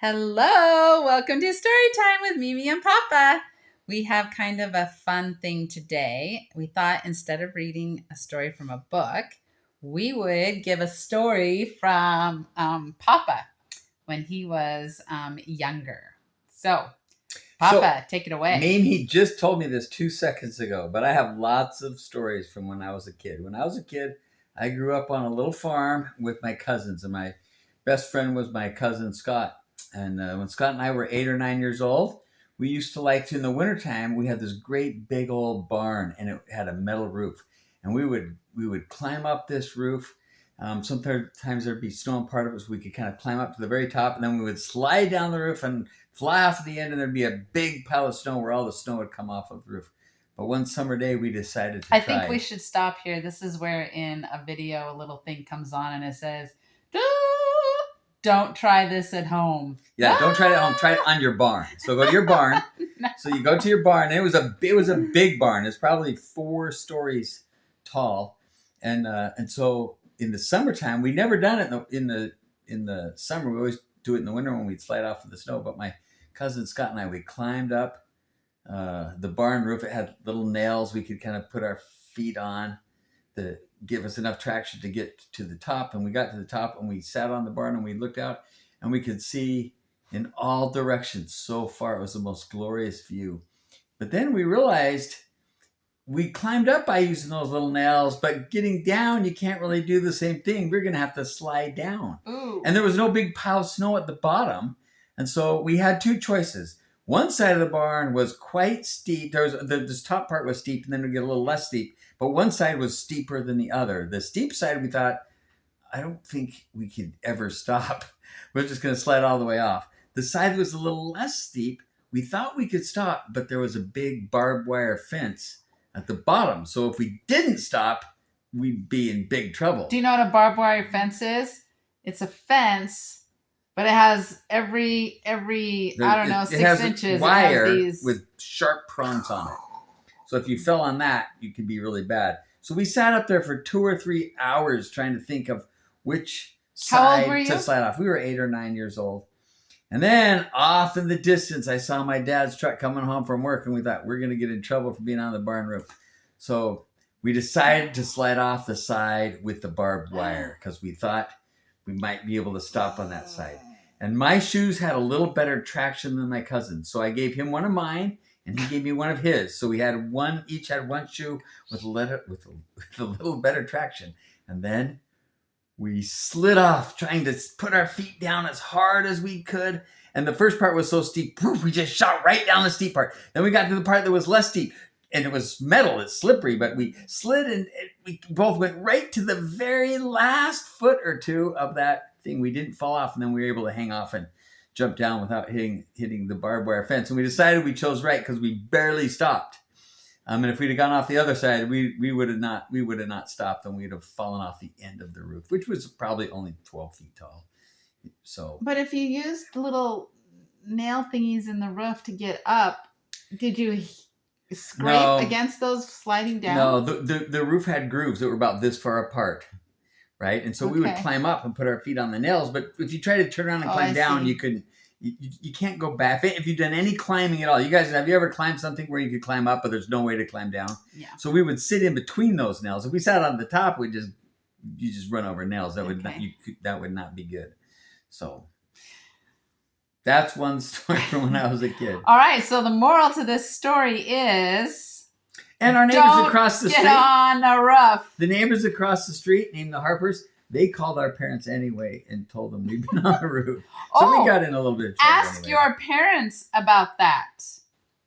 Hello, welcome to Story Time with Mimi and Papa. We have kind of a fun thing today. We thought instead of reading a story from a book, we would give a story from Papa when he was younger. So, Papa, take it away. Mimi just told me this 2 seconds ago, but I have lots of stories from when I was a kid. When I was a kid, I grew up on a little farm with my cousins, and my best friend was my cousin Scott. And when Scott and I were 8 or 9 years old, we used to like to, in the wintertime, we had this great big old barn, and it had a metal roof. And we would climb up this roof. Sometimes there'd be snow in part of it, so we could kind of climb up to the very top, and then we would slide down the roof and fly off the end, and there'd be a big pile of snow where all the snow would come off of the roof. But one summer day, we decided to try. I think we should stop here. This is where in a video a little thing comes on and it says, don't try this at home. Yeah, don't try it at home. Try it on your barn. So go to your barn. No. So you go to your barn. And it was a big barn. It's probably 4 stories tall, and so in the summertime, we never done it in the summer. We always do it in the winter when we'd slide off of the snow. But my cousin Scott and I, we climbed up the barn roof. It had little nails we could kind of put our feet on to give us enough traction to get to the top. And we got to the top, and we sat on the barn, and we looked out, and we could see in all directions so far. It was the most glorious view. But then we realized we climbed up by using those little nails, but getting down, you can't really do the same thing. We're going to have to slide down. Ooh. And there was no big pile of snow at the bottom. And so we had 2 choices. One side of the barn was quite steep. This top part was steep, and then we get a little less steep. But one side was steeper than the other. The steep side, we thought, I don't think we could ever stop. We're just going to slide all the way off. The side that was a little less steep, we thought we could stop, but there was a big barbed wire fence at the bottom. So if we didn't stop, we'd be in big trouble. Do you know what a barbed wire fence is? It's a fence, but it has every I don't know, 6 inches. Wire it has these with sharp prongs on it. So if you fell on that, you could be really bad. So we sat up there for 2 or 3 hours trying to think of which How old were side you? to slide off. We were 8 or 9 years old. And then off in the distance, I saw my dad's truck coming home from work, and we thought, we're going to get in trouble for being on the barn roof. So we decided to slide off the side with the barbed wire because we thought we might be able to stop on that side. And my shoes had a little better traction than my cousin's. So I gave him one of mine, and he gave me one of his. So we had each had one shoe with a little better traction. And then we slid off, trying to put our feet down as hard as we could. And the first part was so steep, we just shot right down the steep part. Then we got to the part that was less steep, and it was metal, it's slippery, but we slid, and we both went right to the very last foot or 2 of that thing. We didn't fall off, and then we were able to hang off and jump down without hitting the barbed wire fence. And we decided we chose right because we barely stopped. And if we'd have gone off the other side, we would have not stopped, and we'd have fallen off the end of the roof, which was probably only 12 feet tall. So, But if you used little nail thingies in the roof to get up, did you scrape against those sliding down? No, the roof had grooves that were about this far apart, right? And so we would climb up and put our feet on the nails. But if you try to turn around and climb down, you couldn't. You can't go back. If you've done any climbing at all, you guys, have you ever climbed something where you could climb up, but there's no way to climb down? Yeah. So we would sit in between those nails. If we sat on the top, you just run over nails. That would not be good. So that's one story from when I was a kid. All right. So the moral to this story is, and our neighbors across the street, get on the roof. The neighbors across the street, named the Harpers, they called our parents anyway and told them we'd been on the roof. So we got in a little bit of trouble. Ask your parents about that.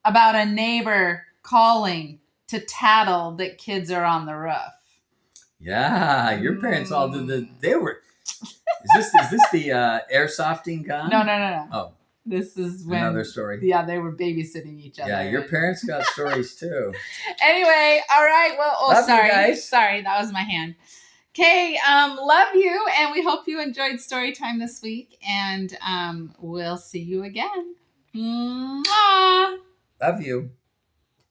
About a neighbor calling to tattle that kids are on the roof. Yeah, your parents all did they were. Is this the airsofting gun? No. Oh. This is when another story. Yeah, they were babysitting each other. Yeah, your parents got stories too. Anyway, all right. Well, love sorry. You guys. Sorry, that was my hand. Okay, love you, and we hope you enjoyed story time this week, and we'll see you again. Mwah! Love you.